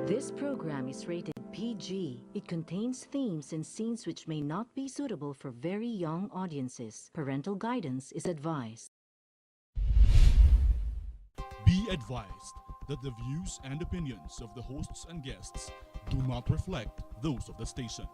This program is rated PG. It contains themes and scenes which may not be suitable for very young audiences. Parental guidance is advised. Be advised that the views and opinions of the hosts and guests do not reflect those of the station.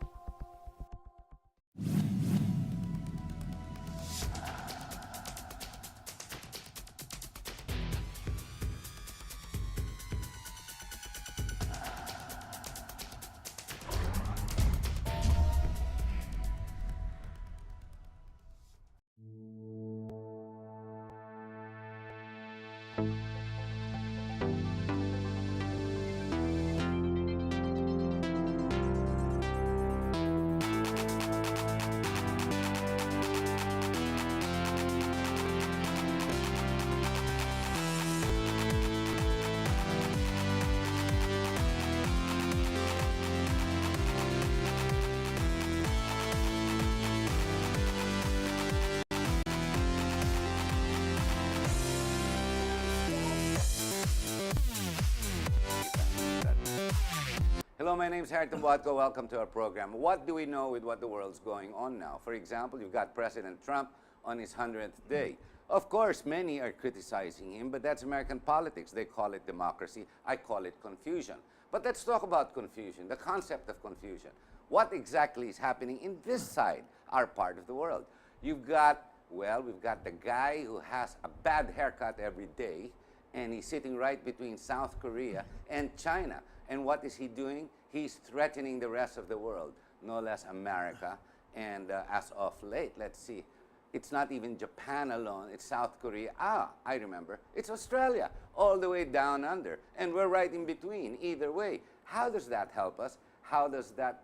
Hello, my name is Harry Tumbuatco. Welcome to our program. What do we know with what the world's going on now? For example, you've got President Trump on his 100th day. Of course, many are criticizing him, but that's American politics. They call it democracy. I call it confusion. But let's talk about confusion, the concept of confusion. What exactly is happening in this side, our part of the world? You've got, well, we've got the guy who has a bad haircut every day, and he's sitting right between South Korea and China. And what is he doing? He's threatening the rest of the world, no less America. And as of late, let's see, it's not even Japan alone, it's South Korea. I remember, it's Australia, all the way down under. And we're right in between, either way. How does that help us? How does that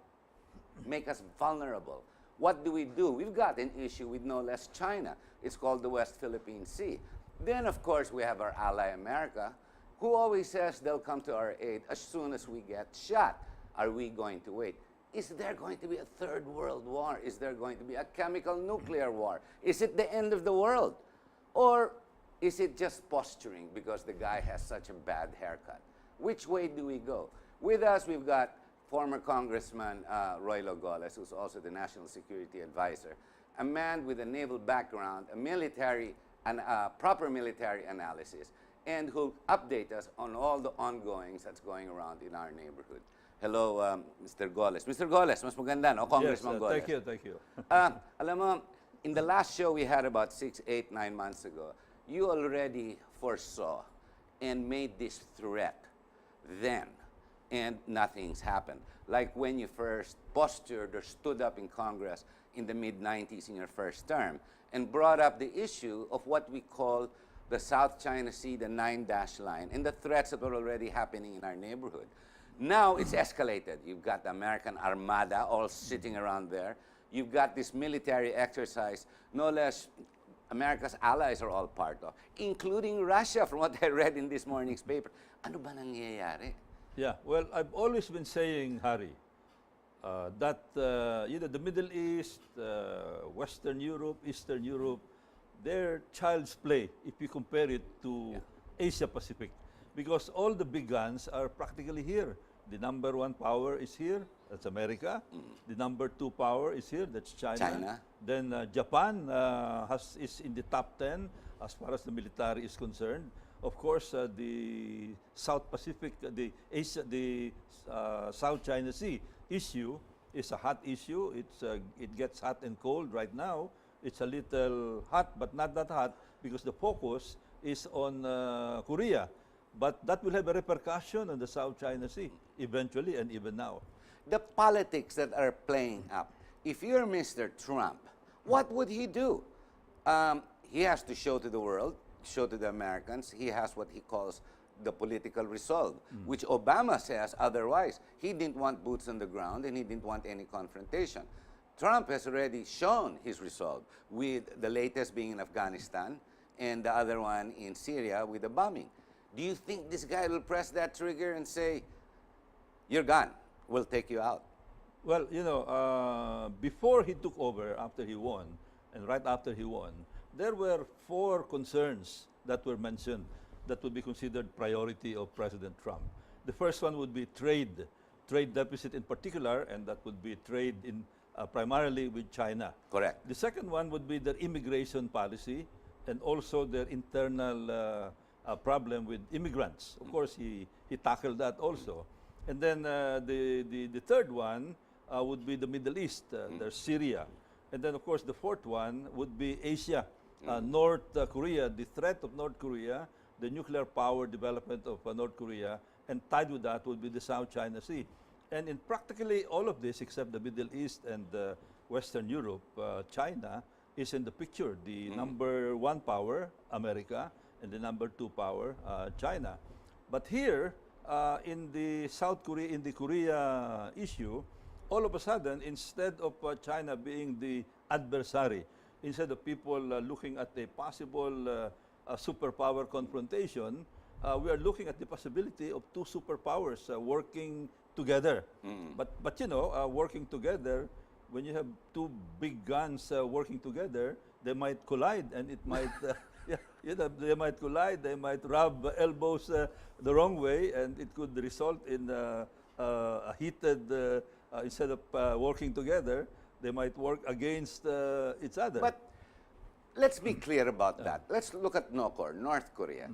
make us vulnerable? What do? We've got an issue with no less China. It's called the West Philippine Sea. Then, of course, we have our ally America, who always says they'll come to our aid as soon as we get shot. Are we going to wait? Is there going to be a third world war? Is there going to be a chemical nuclear war? Is it the end of the world? Or is it just posturing because the guy has such a bad haircut? Which way do we go? With us, we've got former Congressman Roilo Golez, who's also the National Security Advisor, a man with a naval background, a military and proper military analysis, and who'll update us on all the ongoings that's going around in our neighborhood. Hello, Mr. Golez. Mr. Golez, mas maganda, no? Congressman Yes, Golez. thank you. Alam mo, in the last show we had about 6, 8, 9 months ago, you already foresaw and made this threat then, and nothing's happened. Like when you first postured or stood up in Congress in the mid-90s in your first term and brought up the issue of what we call the South China Sea, the 9-dash line, and the threats that were already happening in our neighborhood. Now it's escalated. You've got the American Armada all sitting around there. You've got this military exercise, no less America's allies are all part of, including Russia, from what I read in this morning's paper. Ano ba nangyayari? Yeah, well, I've always been saying, Harry, that the Middle East, Western Europe, Eastern Europe, they're child's play if you compare it to Asia Pacific, because all the big guns are practically here. The number one power is here, that's America. The number two power is here, that's China. Then Japan is in the top 10 as far as the military is concerned. Of course, the South Pacific, the South China Sea issue is a hot issue. It gets hot and cold right now. It's a little hot, but not that hot, because the focus is on Korea. But that will have a repercussion on the South China Sea, eventually and even now. The politics that are playing up. If you're Mr. Trump, what would he do? He has to show to the world, show to the Americans, he has what he calls the political resolve, which Obama says otherwise. He didn't want boots on the ground, and he didn't want any confrontation. Trump has already shown his resolve, with the latest being in Afghanistan and the other one in Syria with the bombing. Do you think this guy will press that trigger and say, you're gone, we'll take you out? Well, before he took over, after he won, and right after he won, there were 4 concerns that were mentioned that would be considered priority of President Trump. The first one would be trade deficit in particular, and that would be trade in primarily with China. Correct. The second one would be their immigration policy and also their internal problem with immigrants. Of course, he tackled that also. And then the third one would be the Middle East, there's Syria. And then, of course, the fourth one would be Asia, North Korea, the threat of North Korea, the nuclear power development of North Korea, and tied with that would be the South China Sea. And in practically all of this, except the Middle East and Western Europe, China is in the picture. The number one power, America, and the number two power, China. But here, in the South Korea, in the Korea issue, all of a sudden, instead of China being the adversary, instead of people looking at a possible superpower confrontation, we are looking at the possibility of two superpowers working together. But you know, working together, when you have two big guns working together, they might collide, and it might, they might collide, they might rub elbows the wrong way, and it could result in a heated, instead of working together, they might work against each other. But let's be clear about that. Let's look at NOKOR, North Korea.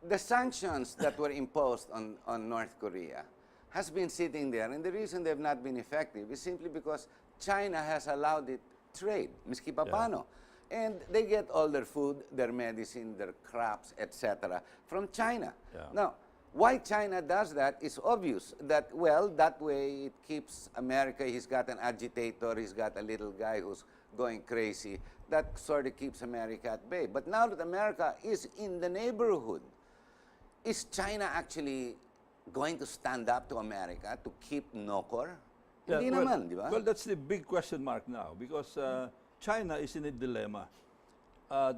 The sanctions that were imposed on North Korea has been sitting there, and the reason they've not been effective is simply because China has allowed it trade, miski papano. And they get all their food, their medicine, their crops, etc. from China. Now, why China does that is obvious. That, well, that way it keeps America, he's got an agitator, he's got a little guy who's going crazy. That sort of keeps America at bay. But now that America is in the neighborhood, is China actually going to stand up to America to keep NOKOR? Hindi naman, di ba? Well, that's the big question mark now, because China is in a dilemma.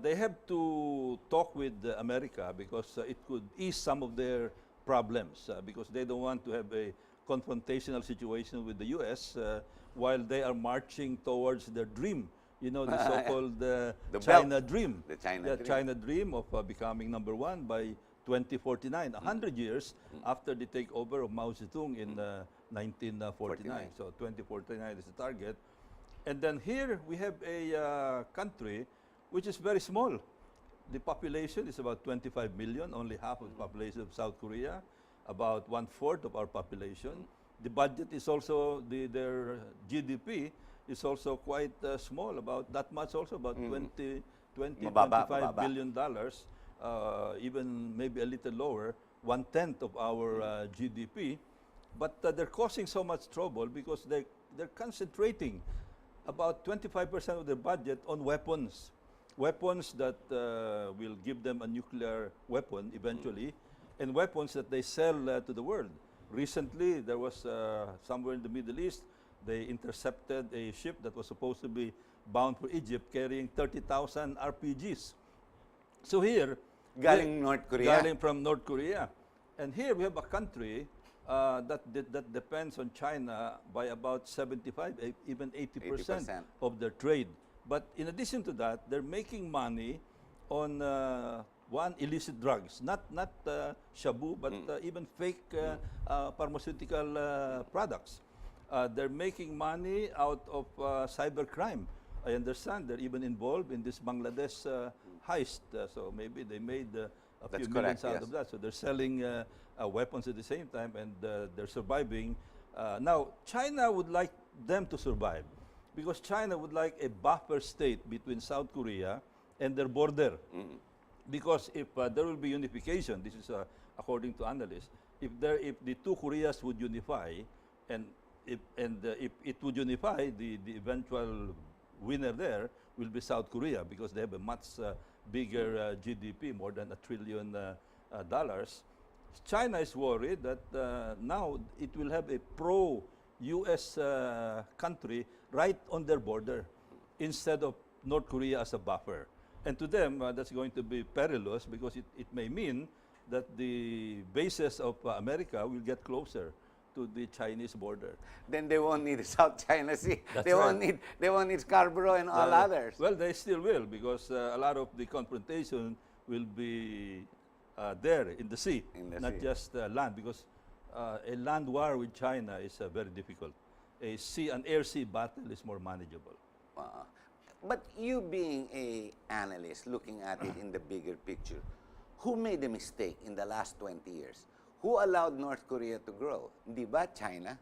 They have to talk with America because it could ease some of their problems, because they don't want to have a confrontational situation with the U.S. While they are marching towards their dream. You know, the so-called China dream. The China dream of becoming number one by 2049, 100 years after the takeover of Mao Zedong in 1949. So 2049 is the target. And then here we have a country which is very small. The population is about 25 million, only half of the population of South Korea, about 1/4 of our population. The budget is also, their GDP is also quite small, about that much also, about 25 billion dollars, even maybe a little lower, 1/10 of our GDP. But they're causing so much trouble because they're concentrating about 25% of their budget on weapons. Weapons that will give them a nuclear weapon eventually, and weapons that they sell to the world. Recently, there was somewhere in the Middle East, they intercepted a ship that was supposed to be bound for Egypt carrying 30,000 RPGs. So here, galing North Korea. Galing from North Korea. And here we have a country that depends on China by about 75, even 80% of their trade. But in addition to that, they're making money on one, illicit drugs, not shabu, but even fake pharmaceutical products. They're making money out of cybercrime. I understand they're even involved in this Bangladesh heist. So maybe they made a few millions out of that. So they're selling weapons at the same time, and they're surviving. Now, China would like them to survive because China would like a buffer state between South Korea and their border. Because if there will be unification, this is according to analysts, if the two Koreas would unify, and if it would unify, the eventual winner there will be South Korea because they have a much bigger GDP, more than $1 trillion. China is worried that now it will have a pro-US country right on their border instead of North Korea as a buffer. And to them, that's going to be perilous because it may mean that the bases of America will get closer to the Chinese border. Then they won't need the South China Sea. They won't need Scarborough and all others. Well, they still will because a lot of the confrontation will be there in the sea, not just land. Because a land war with China is very difficult. An air-sea battle is more manageable. But you being a analyst, looking at it in the bigger picture, who made the mistake in the last 20 years? Who allowed North Korea to grow? Di ba China?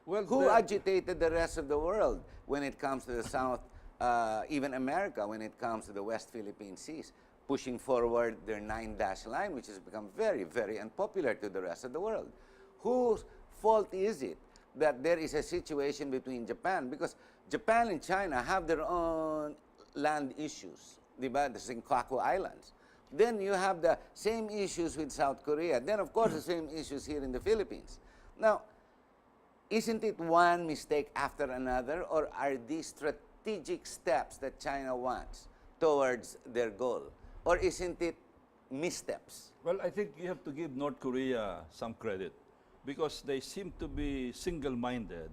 Well, Who agitated the rest of the world when it comes to the South, even America, when it comes to the West Philippine Seas, pushing forward their 9-dash line, which has become very, very unpopular to the rest of the world? Whose fault is it that there is a situation between Japan? Because Japan and China have their own land issues, di ba? The Senkaku Islands. Then you have the same issues with South Korea. Then, of course, the same issues here in the Philippines. Now, isn't it one mistake after another, or are these strategic steps that China wants towards their goal? Or isn't it missteps? Well, I think you have to give North Korea some credit because they seem to be single-minded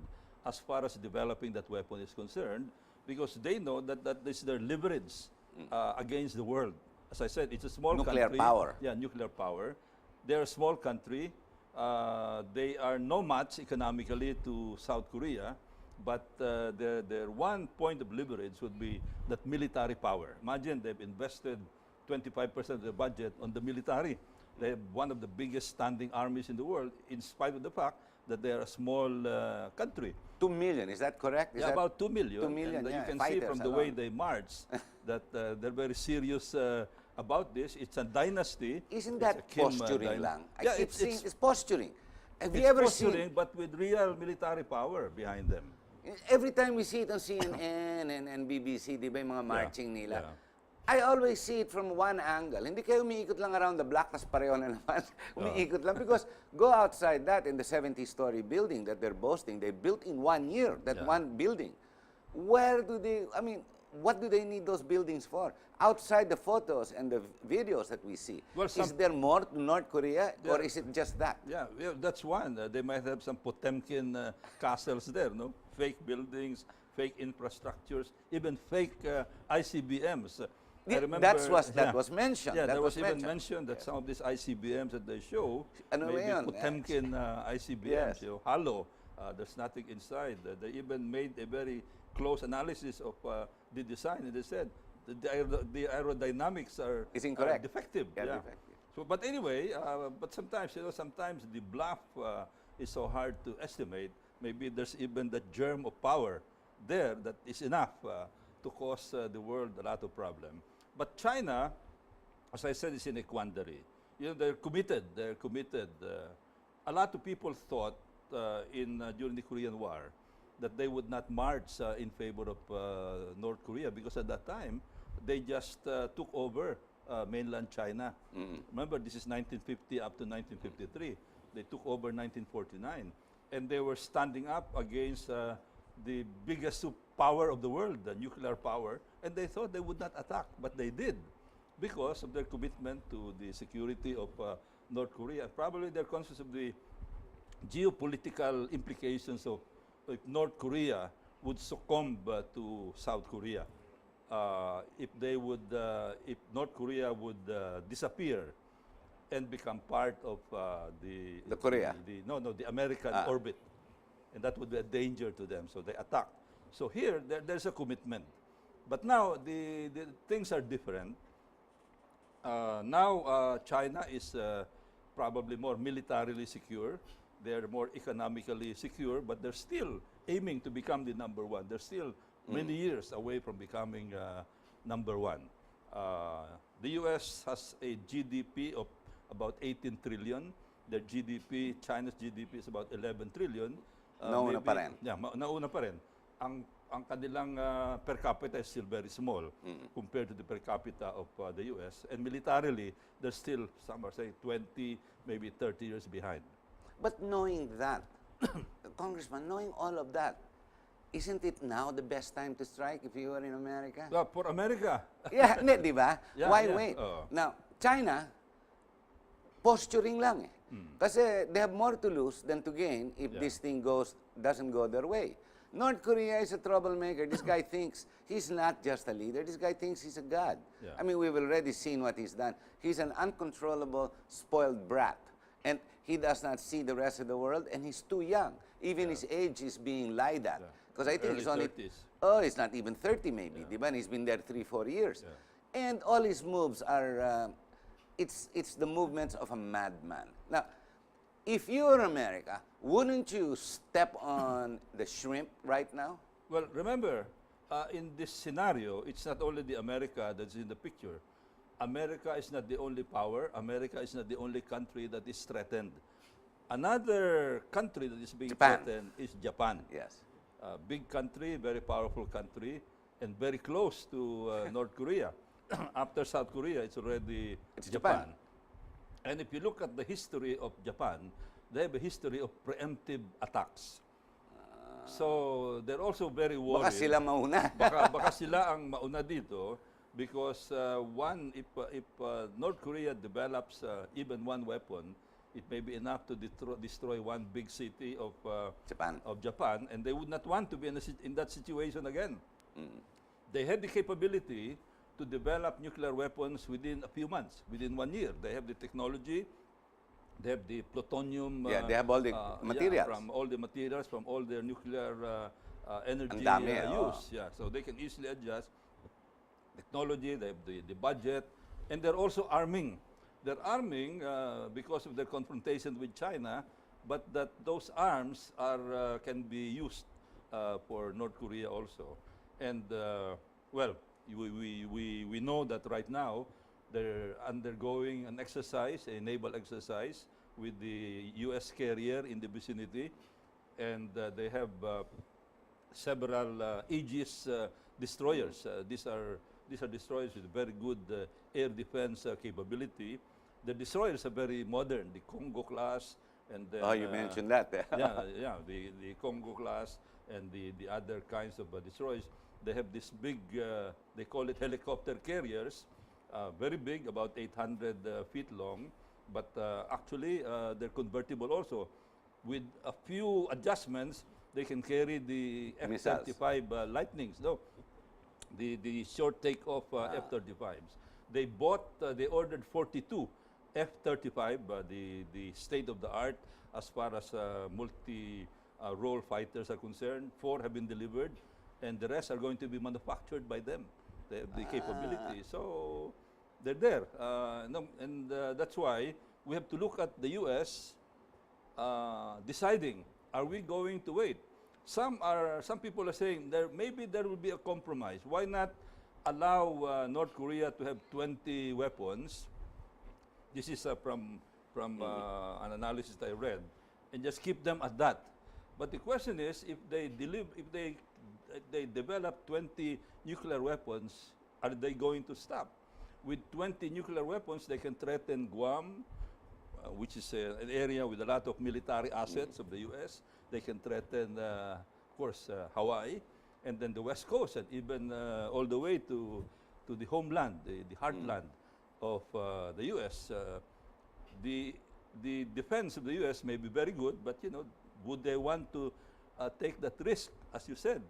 as far as developing that weapon is concerned, because they know that this is their leverage against the world. As I said, it's a small Nuclear country. power. Yeah, nuclear power. They're a small country. They are no match economically to South Korea, but their one point of leverage would be that military power. Imagine they've invested 25% of the budget on the military. They have one of the biggest standing armies in the world, in spite of the fact that they are a small country. 2 million, is that correct? Is that About 2 million. 2 million, and yeah, you can see fighters from the way they march that they're very serious about this. It's a dynasty. Isn't It's that a Kim, posturing lang? I Yeah, keep seeing it's posturing. Have you it's ever posturing, seen? but with real military power behind them. Every time we see it on CNN and BBC, di ba yung mga marching nila? yeah. I always see it from one angle. Hindi kayo umiikot lang around the block, tas pareho na naman. Umiikot lang. Because go outside that in the 70-story building that they're boasting, they built in 1 year, that one building. Where do they, I mean, what do they need those buildings for? Outside the photos and the videos that we see, Well, is there more to North Korea, or is it just that? Yeah, that's one. They might have some Potemkin castles there, no? Fake buildings, fake infrastructures, even fake ICBMs. I remember That was mentioned. Yeah, that there was even mentioned. mentioned that some of these ICBMs that they show, Ano ba maybe yun? Potemkin ICBMs, Yes. hollow. There's nothing inside. They even made a very close analysis of the design, and they said the aerodynamics are It's incorrect. defective. Yeah, Yeah. defective. So, but anyway, but sometimes, sometimes the bluff is so hard to estimate. Maybe there's even the germ of power there that is enough to cause the world a lot of problem. But China, as I said, is in a quandary. They're committed. They're committed. A lot of people thought during the Korean War that they would not march in favor of North Korea, because at that time they just took over mainland China. Remember, this is 1950 up to 1953. They took over 1949, and they were standing up against the biggest power of the world, the nuclear power, and they thought they would not attack, but they did, because of their commitment to the security of North Korea. Probably they're conscious of the geopolitical implications of if North Korea would succumb to South Korea. If North Korea would disappear and become part of The Korea? the American orbit, and that would be a danger to them, so they attack. So here, there's a commitment. But now, the things are different. Now, China is probably more militarily secure. They're more economically secure, but they're still aiming to become the number one. They're still many years away from becoming number one. The U.S. has a GDP of about 18 trillion. Their GDP, China's GDP is about 11 trillion. Nauna pa rin. Yeah, nauna pa rin. Ang kanilang per capita is still very small compared to the per capita of the U.S. And militarily, they're still, some are saying, 20, maybe 30 years behind. But knowing that, Congressman, knowing all of that, isn't it now the best time to strike if you were in America? For America. Yeah, di ba? Yeah, Why yeah. wait? Oo. Now, China, posturing lang eh. Kasi they have more to lose than to gain if this thing doesn't go their way. North Korea is a troublemaker. This guy thinks he's not just a leader. This guy thinks he's a god. Yeah. I mean, we've already seen what he's done. He's an uncontrollable, spoiled brat. And he does not see the rest of the world, and he's too young. Even his age is being lied at. Because I think Early he's only, 30s. oh, it's not even 30 maybe, di ba? And he's been there 3-4 years. And all his moves are, it's the movements of a madman. Now, if you're America, wouldn't you step on the shrimp right now? Well, remember, in this scenario, it's not only the America that's in the picture. America is not the only power. America is not the only country that is threatened. Another country that is being threatened is Japan. Yes. Big country, very powerful country, and very close to North Korea. After South Korea, it's already Japan. And if you look at the history of Japan, they have a history of preemptive attacks. So they're also very worried. Baka sila mauna. baka sila ang mauna dito because if North Korea develops even one weapon, it may be enough to destroy one big city of Japan, and they would not want to be in that situation again. They have the capability to develop nuclear weapons within a few months, within 1 year. They have the technology, they have the plutonium. They have all the materials. From all the materials, from all their nuclear energy use. So they can easily adjust technology, they have the budget, and they're also arming. They're arming because of their confrontation with China, but that those arms can be used for North Korea also. And well, we know that right now they're undergoing an exercise, a naval exercise with the U.S. carrier in the vicinity, and they have several Aegis destroyers. These are destroyers with very good air defense capability. The destroyers are very modern, the Congo class, and then, you mentioned that. the Congo class and the other kinds of destroyers. They have this big, they call it helicopter carriers, very big, about 800 feet long, but actually they're convertible also. With a few adjustments, they can carry the F-35 Lightnings, no? The short takeoff F-35s. They ordered 42 F-35, the state-of-the-art as far as multi-role fighters are concerned. 4 have been delivered, and the rest are going to be manufactured by them. They have the capability. So they're there. That's why we have to look at the U.S. Deciding, are we going to wait? Some people are saying maybe there will be a compromise. Why not allow North Korea to have 20 weapons? This is from an analysis I read, and just keep them at that. But the question is, if they develop 20 nuclear weapons, are they going to stop? With 20 nuclear weapons, they can threaten Guam, which is an area with a lot of military assets of the U.S. They can threaten, of course, Hawaii, and then the West Coast, and even all the way to the homeland, the heartland of the U.S. The defense of the U.S. may be very good, but would they want to take that risk? As you said,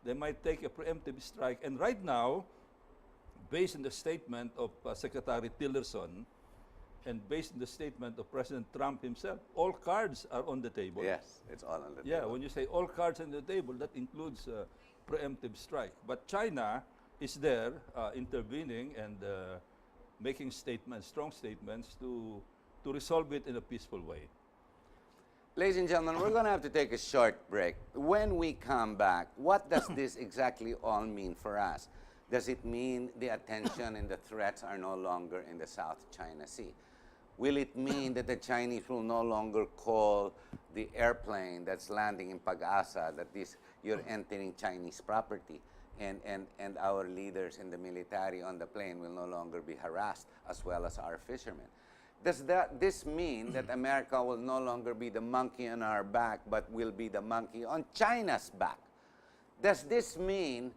they might take a preemptive strike. And right now, based on the statement of Secretary Tillerson, and based on the statement of President Trump himself, all cards are on the table. Yes, it's all on the table. Yeah, when you say all cards on the table, that includes preemptive strike. But China is there intervening and making statements, strong statements, to resolve it in a peaceful way. Ladies and gentlemen, we're going to have to take a short break. When we come back, what does this exactly all mean for us? Does it mean the attention and the threats are no longer in the South China Sea? Will it mean that the Chinese will no longer call the airplane that's landing in Pag-asa that you're entering Chinese property, and our leaders in the military on the plane will no longer be harassed, as well as our fishermen? Does this mean that America will no longer be the monkey on our back, but will be the monkey on China's back? Does this mean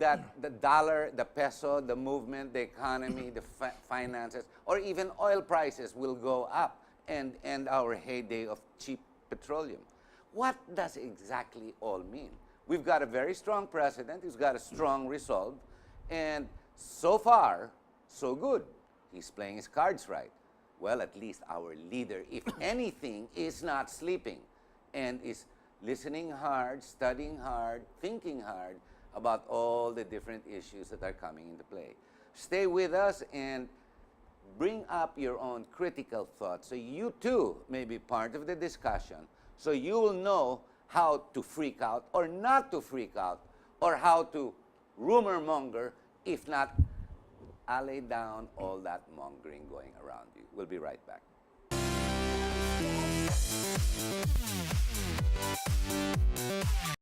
that the dollar, the peso, the movement, the economy, the finances, or even oil prices will go up and end our heyday of cheap petroleum? What does exactly all mean? We've got a very strong president who's got a strong resolve, and so far, so good. He's playing his cards right. well, at least our leader, if anything, is not sleeping and is listening hard, studying hard, thinking hard about all the different issues that are coming into play. Stay with us and bring up your own critical thoughts so you too may be part of the discussion, so you will know how to freak out or not to freak out, or how to rumor monger, if not allay down all that mongering going around you. We'll be right back.